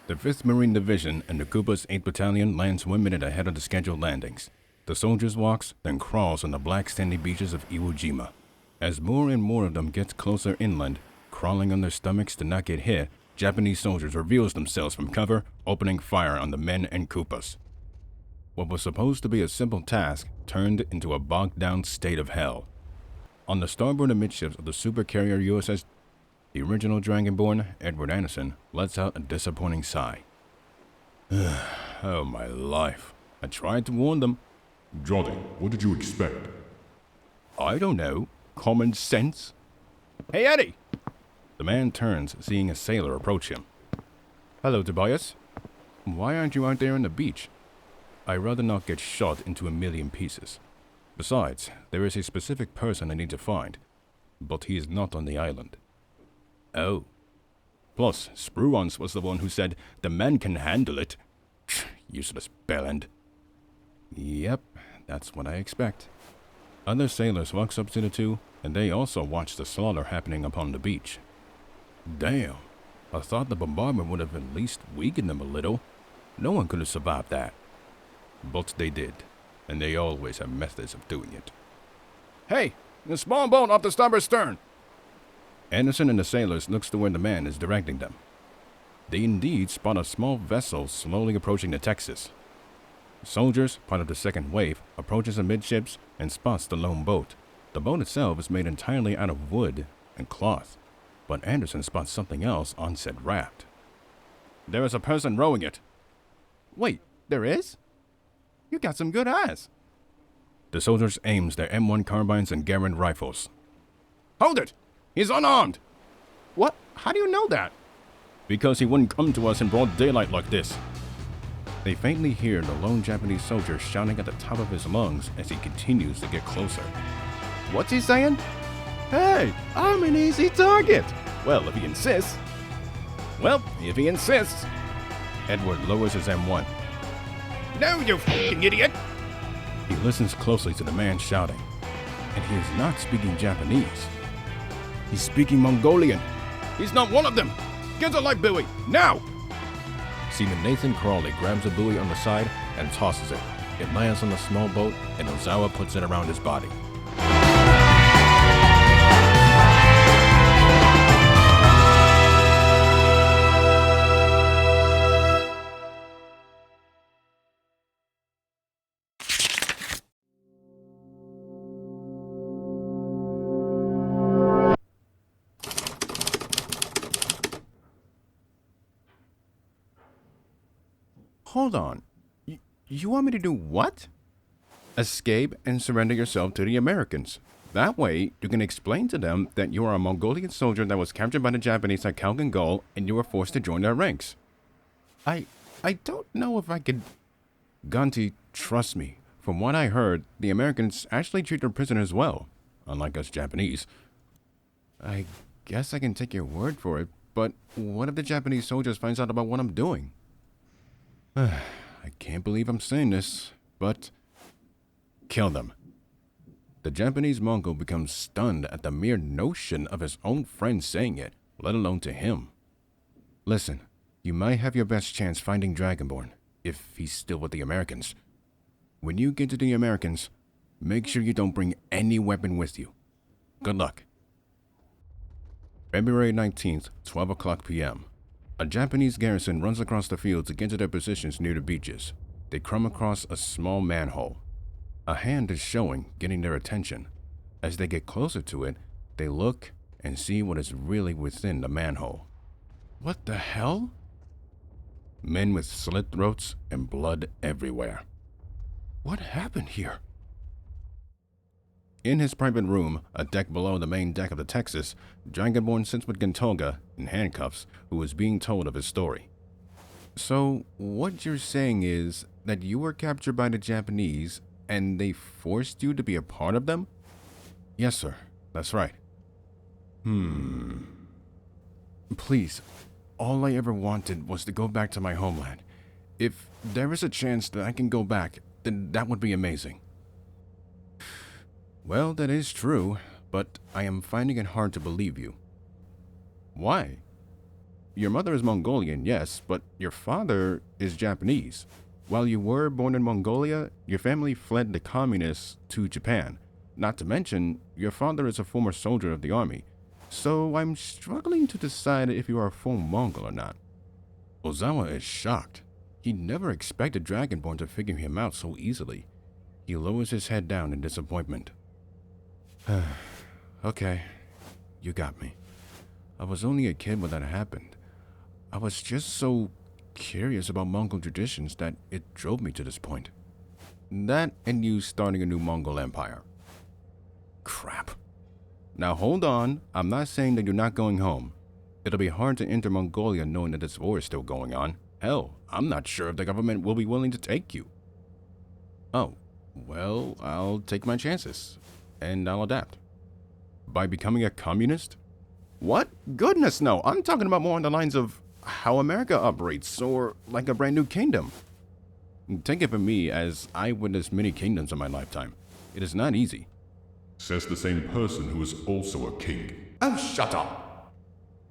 The 5th Marine Division and the Koopa's 8th Battalion lands 1 minute ahead of the scheduled landings. The soldiers walks, then crawls on the black sandy beaches of Iwo Jima. As more and more of them get closer inland, crawling on their stomachs to not get hit, Japanese soldiers reveals themselves from cover, opening fire on the men and Koopas. What was supposed to be a simple task turned into a bogged-down state of hell. On the starboard amidships of the supercarrier USS, the original Dragonborn, Edward Anderson, lets out a disappointing sigh. Oh my life. I tried to warn them. Johnny, what did you expect? I don't know. Common sense? Hey, Eddie! The man turns, seeing a sailor approach him. Hello, Tobias. Why aren't you out there on the beach? I'd rather not get shot into a million pieces. Besides, there is a specific person I need to find, but he is not on the island. Oh. Plus, Spruance was the one who said the men can handle it. Useless bellend. Yep, that's what I expect. Other sailors walks up to the two, and they also watch the slaughter happening upon the beach. Damn, I thought the bombardment would have at least weakened them a little. No one could have survived that. But they did, and they always have methods of doing it. Hey, a small boat off the starboard stern! Anderson and the sailors looks to where the man is directing them. They indeed spot a small vessel slowly approaching the Texas. Soldiers, part of the second wave, approaches amidships and spots the lone boat. The boat itself is made entirely out of wood and cloth, but Anderson spots something else on said raft. There is a person rowing it. Wait, there is? You got some good eyes. The soldiers aims their M1 carbines and Gamera rifles. Hold it! He's unarmed! What? How do you know that? Because he wouldn't come to us in broad daylight like this. They faintly hear the lone Japanese soldier shouting at the top of his lungs as he continues to get closer. What's he saying? Hey, I'm an easy target. Well, if he insists. Well, if he insists. Edward lowers his M1. No, you fucking idiot! He listens closely to the man shouting, and he is not speaking Japanese. He's speaking Mongolian. He's not one of them! Get the light buoy, now! Seaman Nathan Crawley grabs a buoy on the side and tosses it. It lands on the small boat, and Ozawa puts it around his body. Hold on. You want me to do what? Escape and surrender yourself to the Americans. That way, you can explain to them that you are a Mongolian soldier that was captured by the Japanese at Kalgan Gol and you were forced to join their ranks. I don't know if I could... Ganti, trust me. From what I heard, the Americans actually treat their prisoners well, unlike us Japanese. I guess I can take your word for it, but what if the Japanese soldiers finds out about what I'm doing? I can't believe I'm saying this, but kill them. The Japanese Mongol becomes stunned at the mere notion of his own friend saying it, let alone to him. Listen, you might have your best chance finding Dragonborn, if he's still with the Americans. When you get to the Americans, make sure you don't bring any weapon with you. Good luck. February 19th, 12 o'clock p.m. A Japanese garrison runs across the field to get to their positions near the beaches. They come across a small manhole. A hand is showing, getting their attention. As they get closer to it, they look and see what is really within the manhole. What the hell? Men with slit throats and blood everywhere. What happened here? In his private room, a deck below the main deck of the Texas, Dragonborn sits with Gintoga in handcuffs, who is being told of his story. So, what you're saying is that you were captured by the Japanese and they forced you to be a part of them? Yes, sir. That's right. Please, all I ever wanted was to go back to my homeland. If there is a chance that I can go back, then that would be amazing. Well, that is true, but I am finding it hard to believe you. Why? Your mother is Mongolian, yes, but your father is Japanese. While you were born in Mongolia, your family fled the communists to Japan. Not to mention, your father is a former soldier of the army. So I'm struggling to decide if you are a full Mongol or not. Ozawa is shocked. He never expected Dragonborn to figure him out so easily. He lowers his head down in disappointment. Okay, you got me. I was only a kid when that happened. I was just so curious about Mongol traditions that it drove me to this point. That and you starting a new Mongol empire. Crap. Now hold on, I'm not saying that you're not going home. It'll be hard to enter Mongolia knowing that this war is still going on. Hell, I'm not sure if the government will be willing to take you. Oh, well, I'll take my chances. And I'll adapt. By becoming a communist? What? Goodness no, I'm talking about more on the lines of how America operates, or like a brand new kingdom. Take it from me, as I witnessed many kingdoms in my lifetime. It is not easy. Says the same person who is also a king. Oh, shut up!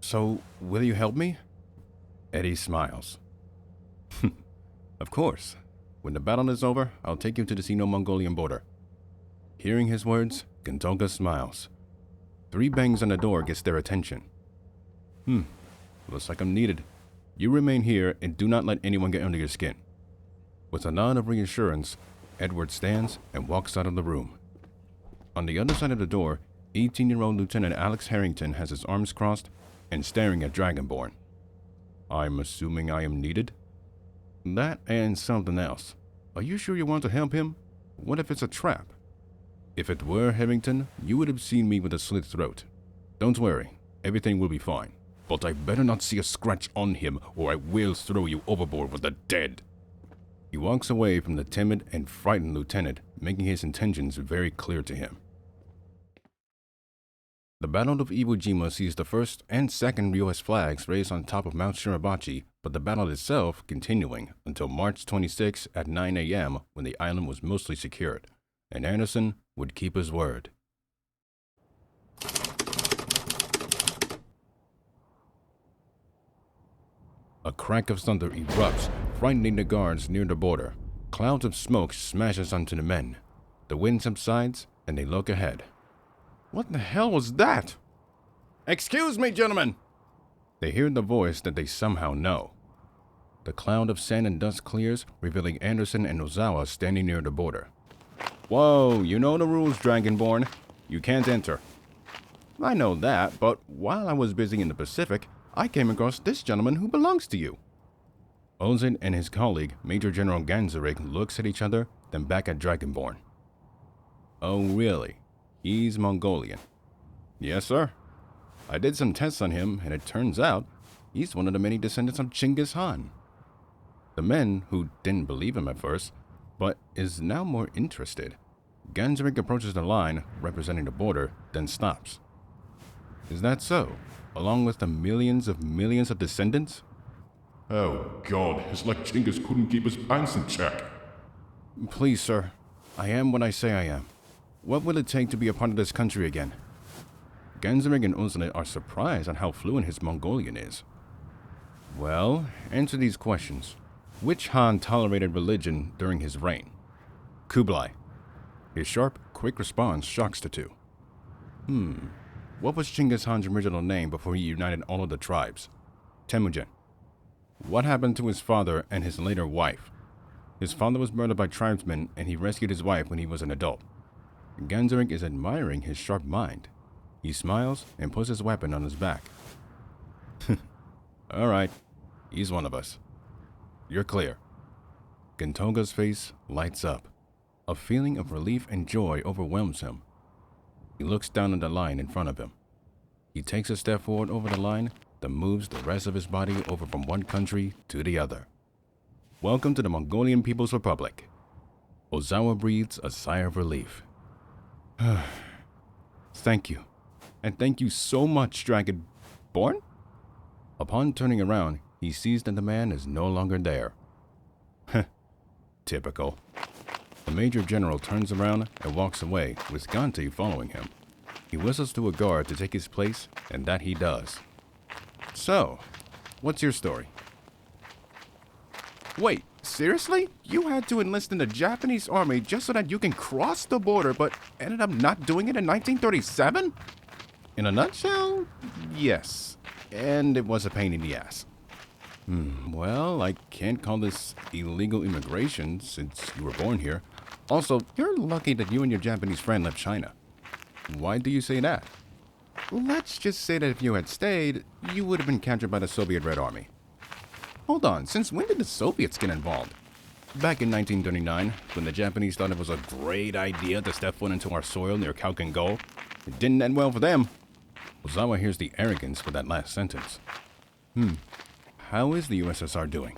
So, will you help me? Eddie smiles. Of course. When the battle is over, I'll take you to the Sino-Mongolian border. Hearing his words, Gontoga smiles. 3 bangs on the door gets their attention. Looks like I'm needed. You remain here and do not let anyone get under your skin. With a nod of reassurance, Edward stands and walks out of the room. On the other side of the door, 18-year-old Lieutenant Alex Harrington has his arms crossed and staring at Dragonborn. I'm assuming I am needed? That and something else. Are you sure you want to help him? What if it's a trap? If it were Harrington, you would have seen me with a slit throat. Don't worry, everything will be fine. But I better not see a scratch on him, or I will throw you overboard with the dead. He walks away from the timid and frightened lieutenant, making his intentions very clear to him. The Battle of Iwo Jima sees the first and second U.S. flags raised on top of Mount Shirabachi, but the battle itself continuing until March 26 at 9 a.m. when the island was mostly secured, and Anderson would keep his word. A crack of thunder erupts, frightening the guards near the border. Clouds of smoke smashes onto the men. The wind subsides, and they look ahead. What the hell was that? Excuse me, gentlemen! They hear the voice that they somehow know. The cloud of sand and dust clears, revealing Anderson and Ozawa standing near the border. Whoa, you know the rules, Dragonborn. You can't enter. I know that, but while I was busy in the Pacific, I came across this gentleman who belongs to you. Ozin and his colleague, Major General Ganzerig, looks at each other, then back at Dragonborn. Oh, really? He's Mongolian. Yes, sir. I did some tests on him, and it turns out he's one of the many descendants of Genghis Khan. The men, who didn't believe him at first, but is now more interested. Ganzerig approaches the line, representing the border, then stops. Is that so? Along with the millions of descendants? Oh God, it's like Genghis couldn't keep his pants in check. Please, sir. I am what I say I am. What will it take to be a part of this country again? Ganzerig and Ozlet are surprised at how fluent his Mongolian is. Well, answer these questions. Which Han tolerated religion during his reign? Kublai. His sharp, quick response shocks the two. What was Genghis Khan's original name before he united all of the tribes? Temujin. What happened to his father and his later wife? His father was murdered by tribesmen and he rescued his wife when he was an adult. Ganzerig is admiring his sharp mind. He smiles and puts his weapon on his back. All right, he's one of us. You're clear. Gontoga's face lights up. A feeling of relief and joy overwhelms him. He looks down at the line in front of him. He takes a step forward over the line, then moves the rest of his body over from one country to the other. Welcome to the Mongolian People's Republic. Ozawa breathes a sigh of relief. Thank you. And thank you so much, Dragonborn? Upon turning around, he sees that the man is no longer there. Typical. The Major General turns around and walks away, with Ganti following him. He whistles to a guard to take his place, and that he does. So, What's your story? Wait, seriously? You had to enlist in the Japanese army just so that you can cross the border, but ended up not doing it in 1937? In a nutshell, yes. And it was a pain in the ass. Well, I can't call this illegal immigration since you were born here. Also, you're lucky that you and your Japanese friend left China. Why do you say that? Let's just say that if you had stayed, you would have been captured by the Soviet Red Army. Hold on, since when did the Soviets get involved? Back in 1939, when the Japanese thought it was a great idea to step foot into our soil near Khalkhin Gol, it didn't end well for them. Ozawa hears the arrogance for that last sentence. How is the USSR doing?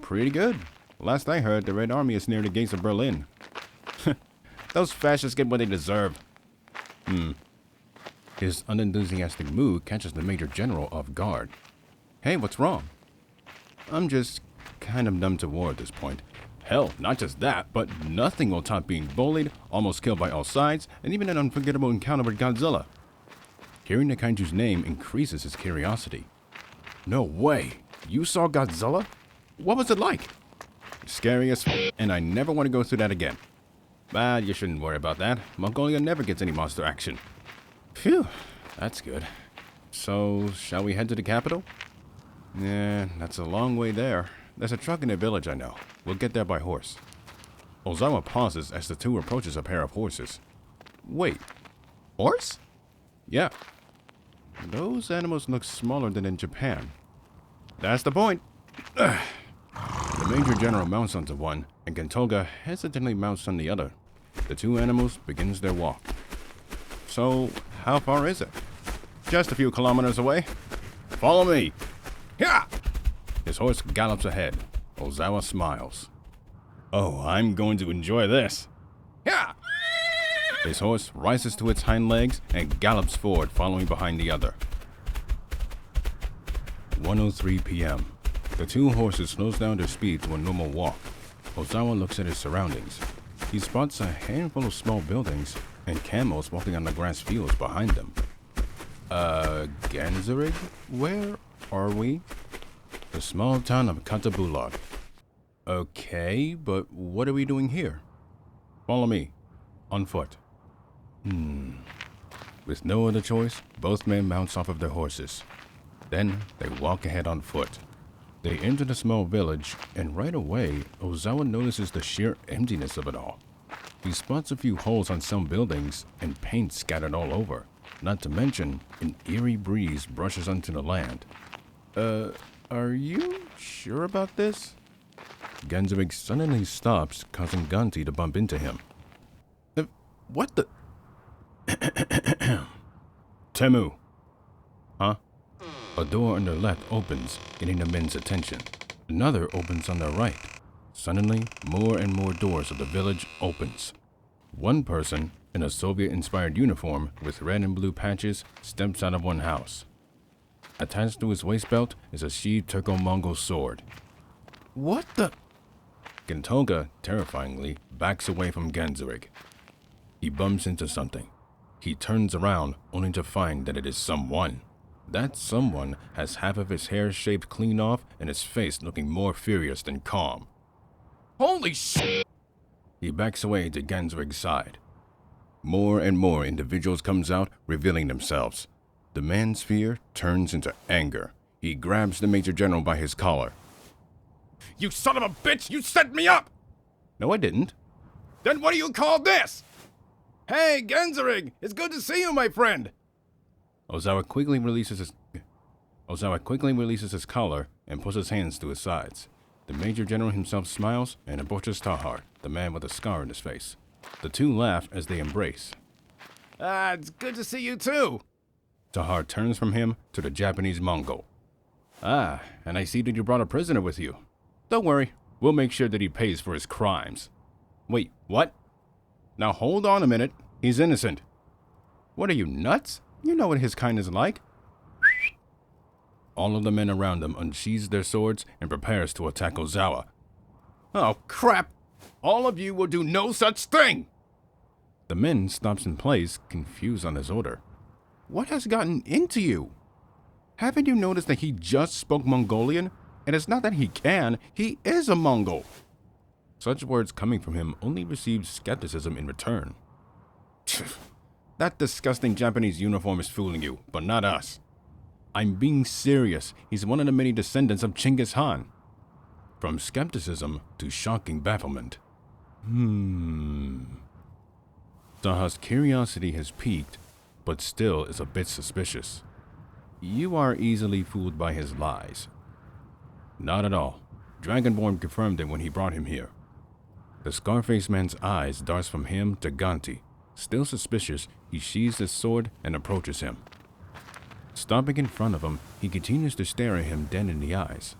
Pretty good. Last I heard, the Red Army is near the gates of Berlin. Those fascists get what they deserve. His unenthusiastic mood catches the Major General off guard. Hey, what's wrong? I'm just kind of numb to war at this point. Hell, not just that, but nothing will top being bullied, almost killed by all sides, and even an unforgettable encounter with Godzilla. Hearing the kaiju's name increases his curiosity. No way! You saw Godzilla? What was it like? Scary as f***, and I never want to go through that again. But you shouldn't worry about that. Mongolia never gets any monster action. Phew, that's good. So, shall we head to the capital? Yeah, that's a long way there. There's a truck in a village I know. We'll get there by horse. Ozawa pauses as the two approaches a pair of horses. Wait, horse? Yeah. Those animals look smaller than in Japan. That's the point. The Major General mounts onto one, and Gentoga hesitantly mounts on the other. The two animals begins their walk. So, how far is it? Just a few kilometers away. Follow me. Yeah! His horse gallops ahead. Ozawa smiles. Oh, I'm going to enjoy this. Yeah! His horse rises to its hind legs and gallops forward, following behind the other. 1:03 p.m. The two horses slows down their speed to a normal walk. Ozawa looks at his surroundings. He spots a handful of small buildings and camels walking on the grass fields behind them. Ganzerig? Where are we? The small town of Katabulag. Okay, but what are we doing here? Follow me. On foot. With no other choice, both men mount off of their horses. Then they walk ahead on foot. They enter the small village, and right away, Ozawa notices the sheer emptiness of it all. He spots a few holes on some buildings and paint scattered all over. Not to mention, an eerie breeze brushes onto the land. Are you sure about this? Ganzerig suddenly stops, causing Ganti to bump into him. What the? Temu. Huh? A door on their left opens, getting the men's attention. Another opens on their right. Suddenly, more and more doors of the village opens. One person, in a Soviet-inspired uniform with red and blue patches, steps out of one house. Attached to his waist belt is a sheathed Turco-Mongol sword. What the? Gentoga, terrifyingly, backs away from Ganzerig. He bumps into something. He turns around, only to find that it is someone. That someone has half of his hair shaved clean off and his face looking more furious than calm. Holy shit! He backs away to Ganzerig's side. More and more individuals comes out, revealing themselves. The man's fear turns into anger. He grabs the Major General by his collar. You son of a bitch! You set me up! No, I didn't. Then what do you call this? Hey, Ganzerig! It's good to see you, my friend! Ozawa quickly releases his collar and puts his hands to his sides. The Major General himself smiles and approaches Tahar, the man with a scar on his face. The two laugh as they embrace. It's good to see you too! Tahar turns from him to the Japanese Mongol. And I see that you brought a prisoner with you. Don't worry, we'll make sure that he pays for his crimes. Wait, what? Now hold on a minute, he's innocent. What are you, nuts? You know what his kind is like. All of the men around them unsheathes their swords and prepares to attack Ozawa. Oh, crap! All of you will do no such thing! The man stops in place, confused on his order. What has gotten into you? Haven't you noticed that he just spoke Mongolian? And it's not that he can, he is a Mongol. Such words coming from him only received skepticism in return. That disgusting Japanese uniform is fooling you, but not us. I'm being serious. He's one of the many descendants of Genghis Khan. From skepticism to shocking bafflement. Taha's curiosity has peaked, but still is a bit suspicious. You are easily fooled by his lies. Not at all. Dragonborn confirmed it when he brought him here. The Scarface man's eyes darts from him to Ganti. Still suspicious, he sheathes his sword and approaches him. Stopping in front of him, he continues to stare at him dead in the eyes.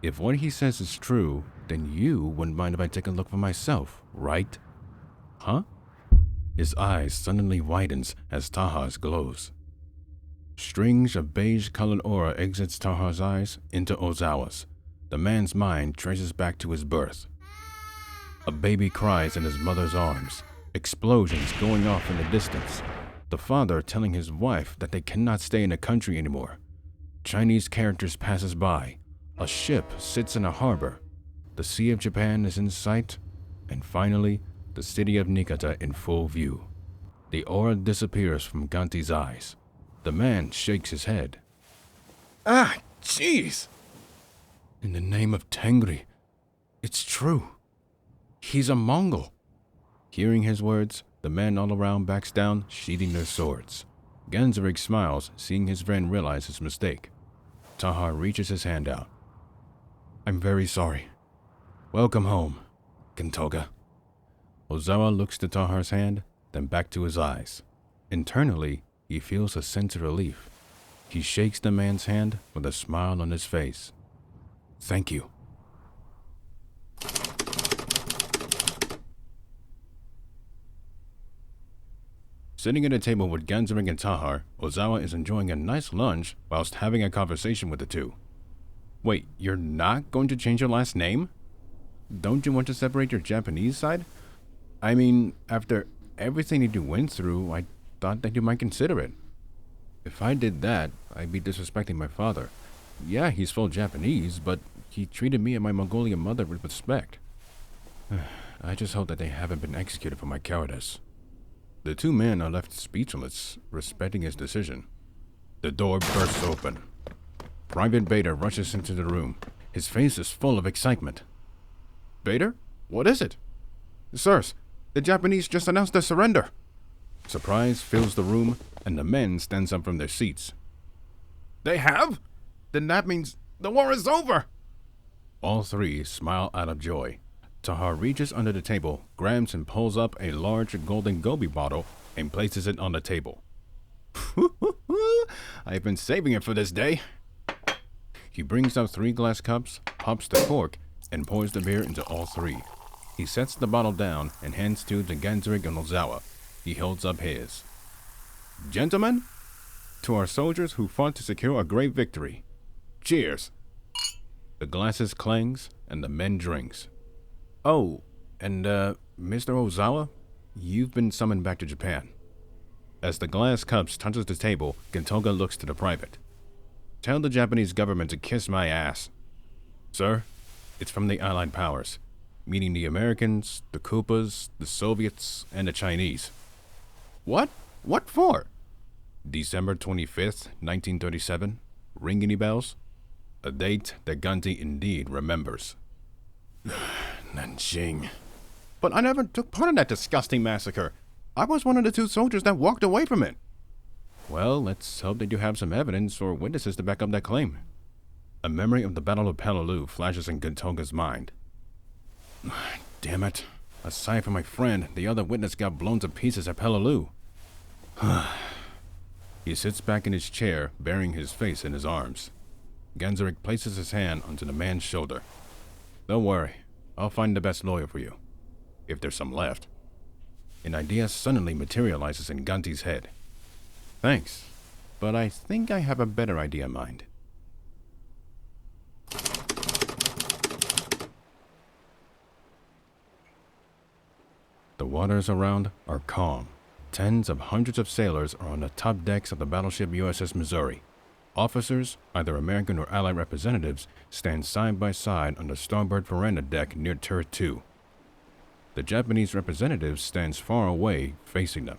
If what he says is true, then you wouldn't mind if I take a look for myself, right? Huh? His eyes suddenly widens as Taha's glows. Strings of beige-colored aura exits Taha's eyes into Ozawa's. The man's mind traces back to his birth. A baby cries in his mother's arms. Explosions going off in the distance. The father telling his wife that they cannot stay in the country anymore. Chinese characters passes by. A ship sits in a harbor. The Sea of Japan is in sight. And finally, the city of Niigata in full view. The aura disappears from Ganti's eyes. The man shakes his head. Ah, jeez! In the name of Tengri, it's true. He's a Mongol. Hearing his words, the men all around backs down, sheathing their swords. Genseric smiles, seeing his friend realize his mistake. Taha reaches his hand out. I'm very sorry. Welcome home, Gentoga. Ozawa looks to Tahar's hand, then back to his eyes. Internally, he feels a sense of relief. He shakes the man's hand with a smile on his face. Thank you. Sitting at a table with Genseric and Tahar, Ozawa is enjoying a nice lunch whilst having a conversation with the two. Wait, you're not going to change your last name? Don't you want to separate your Japanese side? I mean, after everything that you went through, I thought that you might consider it. If I did that, I'd be disrespecting my father. Yeah, he's full Japanese, but he treated me and my Mongolian mother with respect. I just hope that they haven't been executed for my cowardice. The two men are left speechless, respecting his decision. The door bursts open. Private Bader rushes into the room. His face is full of excitement. Bader? What is it? Sirs, the Japanese just announced their surrender. Surprise fills the room, and the men stand up from their seats. They have? Then that means the war is over! All three smile out of joy. Tahar reaches under the table, grabs and pulls up a large golden gobi bottle, and places it on the table. I've been saving it for this day. He brings out 3 glass cups, pops the cork, and pours the beer into all 3. He sets the bottle down and hands two to Genseric and Ozawa. He holds up his. Gentlemen, to our soldiers who fought to secure a great victory. Cheers. The glasses clangs, and the men drinks. Oh, and Mr. Ozawa, you've been summoned back to Japan. As the glass cups touches the table, Gentoga looks to the private. Tell the Japanese government to kiss my ass. Sir, it's from the Allied powers, meaning the Americans, the Koopas, the Soviets, and the Chinese. What? What for? December 25th, 1937. Ring any bells? A date that Ganti indeed remembers. Nanjing. But I never took part in that disgusting massacre. I was one of the 2 soldiers that walked away from it. Well, let's hope that you have some evidence or witnesses to back up that claim. A memory of the Battle of Peleliu flashes in Gentoga's mind. Damn it. Aside from my friend, the other witness got blown to pieces at Peleliu. He sits back in his chair, burying his face in his arms. Genseric places his hand onto the man's shoulder. Don't worry, I'll find the best lawyer for you, if there's some left. An idea suddenly materializes in Ganti's head. Thanks, but I think I have a better idea in mind. The waters around are calm. Tens of hundreds of sailors are on the top decks of the battleship USS Missouri. Officers, either American or Allied representatives, stand side by side on the starboard veranda deck near turret 2. The Japanese representative stands far away, facing them.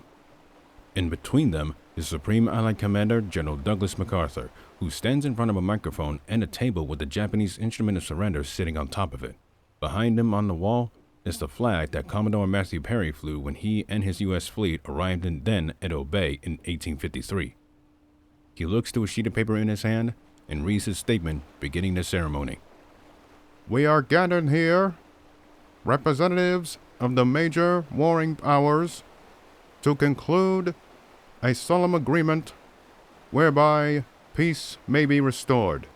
In between them is Supreme Allied Commander General Douglas MacArthur, who stands in front of a microphone and a table with the Japanese instrument of surrender sitting on top of it. Behind him on the wall is the flag that Commodore Matthew Perry flew when he and his U.S. fleet arrived in then Edo Bay in 1853. He looks to a sheet of paper in his hand and reads his statement, beginning the ceremony. We are gathered here, representatives of the major warring powers, to conclude a solemn agreement whereby peace may be restored.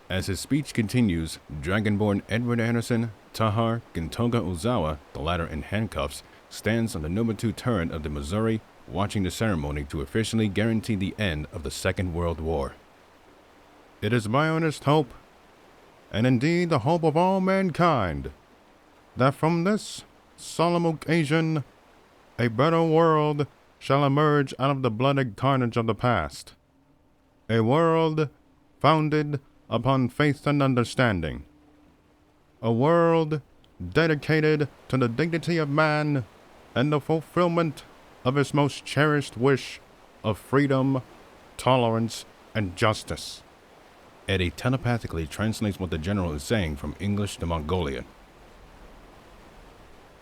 As his speech continues, Dragonborn Edward Anderson, Tahar Gintoga Ozawa, the latter in handcuffs, stands on the number 2 turret of the Missouri, watching the ceremony to officially guarantee the end of the Second World War. It is my earnest hope, and indeed the hope of all mankind, that from this solemn occasion a better world shall emerge out of the bloody carnage of the past. A world founded upon faith and understanding. A world dedicated to the dignity of man and the fulfillment of his most cherished wish of freedom, tolerance, and justice. Eddie telepathically translates what the general is saying from English to Mongolian.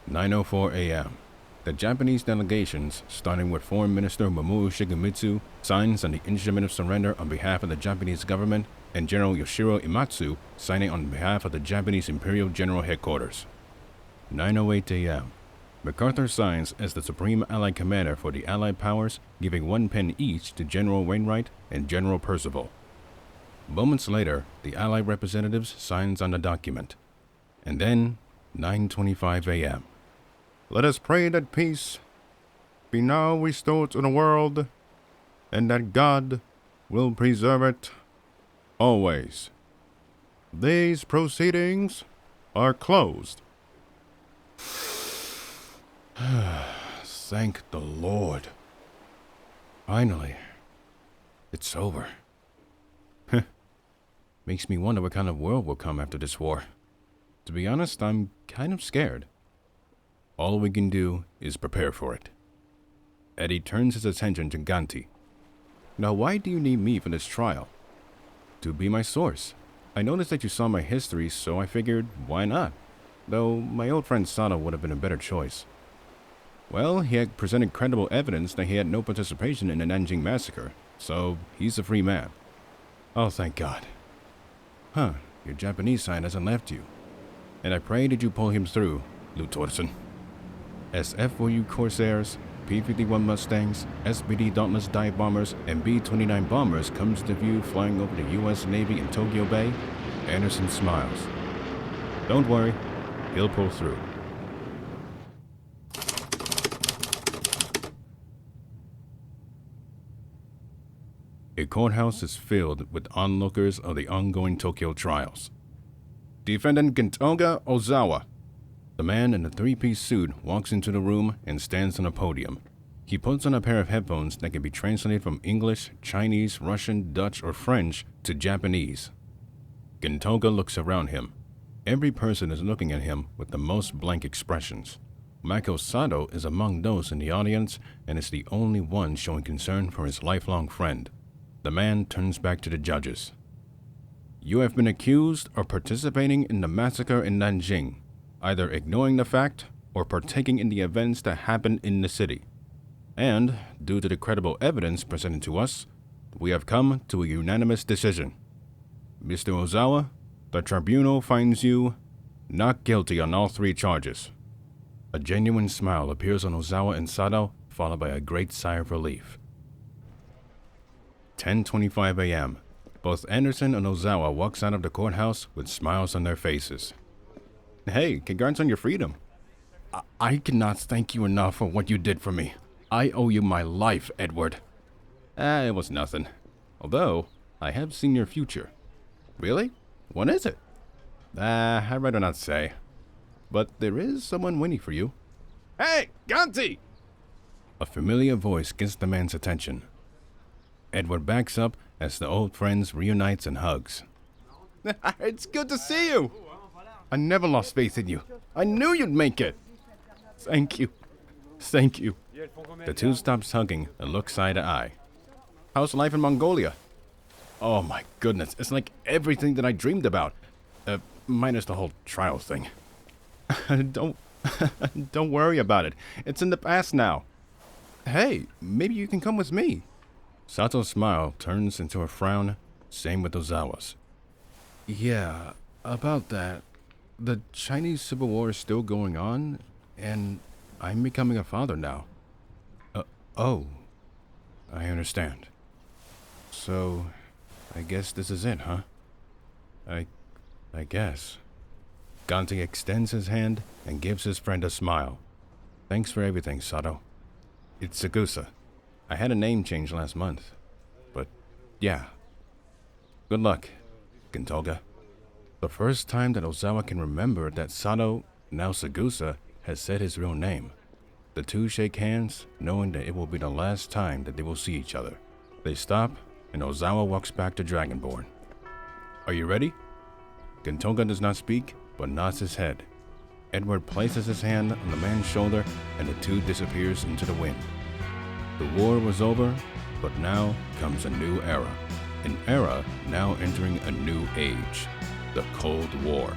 9:04 a.m. The Japanese delegations, starting with Foreign Minister Mamoru Shigemitsu, signs on the instrument of surrender on behalf of the Japanese government, and General Yoshiro Imatsu signing on behalf of the Japanese Imperial General Headquarters. 9:08 a.m. MacArthur signs as the Supreme Allied Commander for the Allied Powers, giving 1 pen each to General Wainwright and General Percival. Moments later, the Allied representatives signs on the document. And then, 9:25 a.m. Let us pray that peace be now restored to the world, and that God will preserve it always. These proceedings are closed. Thank the Lord. Finally, it's over. Makes me wonder what kind of world will come after this war. To be honest, I'm kind of scared. All we can do is prepare for it. Eddie turns his attention to Ganti. Now, why do you need me for this trial? To be my source. I noticed that you saw my history, so I figured, why not? Though my old friend Sato would have been a better choice. Well, he had presented credible evidence that he had no participation in the Nanjing massacre, so he's a free man. Oh, thank God. Your Japanese side hasn't left you. And I pray that you pull him through, Lieutenant Torsen. SF for you Corsairs, P-51 Mustangs, SBD Dauntless dive bombers, and B-29 bombers comes to view flying over the U.S. Navy in Tokyo Bay. Anderson smiles. Don't worry, he'll pull through. A courthouse is filled with onlookers of the ongoing Tokyo trials. Defendant Gintoga Ozawa. The man in the 3-piece suit walks into the room and stands on a podium. He puts on a pair of headphones that can be translated from English, Chinese, Russian, Dutch, or French to Japanese. Gintoga looks around him. Every person is looking at him with the most blank expressions. Mako Sato is among those in the audience and is the only one showing concern for his lifelong friend. The man turns back to the judges. You have been accused of participating in the massacre in Nanjing, either ignoring the fact or partaking in the events that happened in the city. And, due to the credible evidence presented to us, we have come to a unanimous decision. Mr. Ozawa, the tribunal finds you not guilty on all 3 charges. A genuine smile appears on Ozawa and Sato, followed by a great sigh of relief. 10:25 a.m. Both Anderson and Ozawa walks out of the courthouse with smiles on their faces. Hey, congrats on your freedom. I cannot thank you enough for what you did for me. I owe you my life, Edward. It was nothing. Although, I have seen your future. Really? What is it? I'd rather not say. But there is someone waiting for you. Hey, Ganti! A familiar voice gets the man's attention. Edward backs up as the old friends reunites and hugs. It's good to see you. I never lost faith in you. I knew you'd make it. Thank you. Thank you. The two stops hugging and look eye to eye. How's life in Mongolia? Oh my goodness, it's like everything that I dreamed about. Minus the whole trial thing. Don't worry about it. It's in the past now. Hey, maybe you can come with me. Sato's smile turns into a frown, same with Ozawa's. Yeah, about that. The Chinese Civil War is still going on, and I'm becoming a father now. Oh, I understand. So, I guess this is it, huh? I guess. Ganti extends his hand and gives his friend a smile. Thanks for everything, Sato. It's Sagusa. I had a name change last month. But, yeah. Good luck, Gintoga. The first time that Ozawa can remember that Sato, now Sagusa, has said his real name. The two shake hands, knowing that it will be the last time that they will see each other. They stop, and Ozawa walks back to Dragonborn. Are you ready? Gintoga does not speak, but nods his head. Edward places his hand on the man's shoulder, and the two disappears into the wind. The war was over, but now comes a new era. An era now entering a new age, the Cold War.